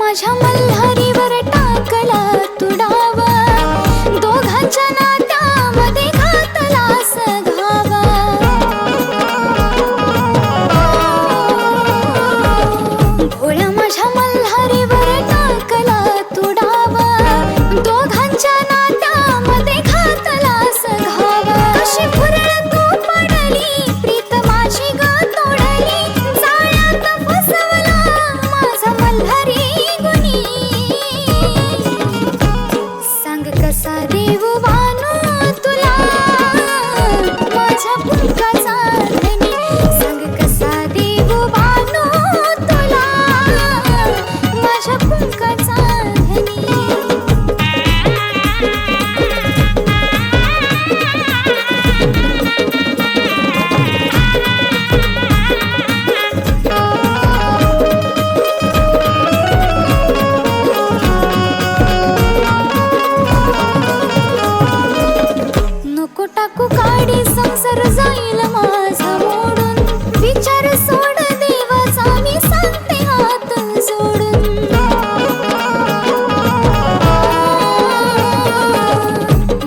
माझ्या मल्हारीवर टाकला तुडावा, दोघांच्या नात्यामध्ये घातलास घावा. भोळ्या माझ्या मल्हारीवर टाकला तुडावा, दोघांच्या नात्यामध्ये घातलास घावा. कशी फुरळ तू पडली प्रीत माझी ग तोडली, जाळ्यात फसवला माझा मल्हारी. कसा देव बानो तुला माझ्या पुंकाचा धनी, सांग कसा देव बानो तुला माझ्या पुंकाचा धनी. टाकू काडी संसार जाईल माझा मोडून, विचार सोड देवाचा मी सांगते हात जोडून.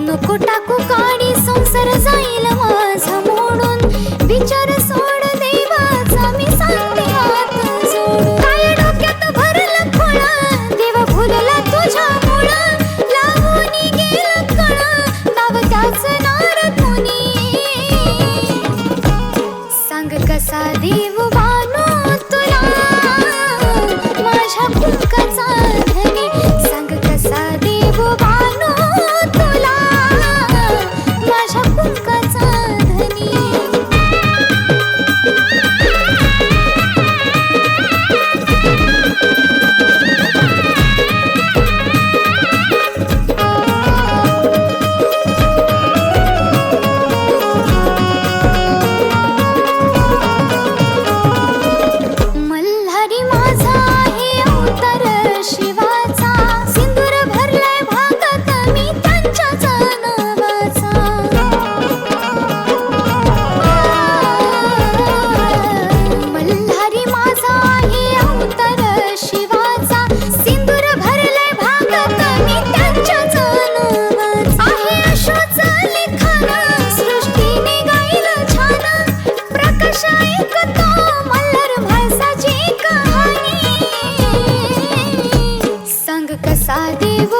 नको टाकू काडी संसार जाईल माझा मोडून, विचार सोड देवाचा मी सांगते हात जोडून. काय डोक्यात भरलं खोळा देवा भुलला तुझ्या मुळा, लागून गेलं कळा नाव त्याचं कसा देव बानो तुला माझ्या पुंकाचा धनी, सांग कसा देव बानो तुला माझ्या पुंकाचा धनी. कसा देव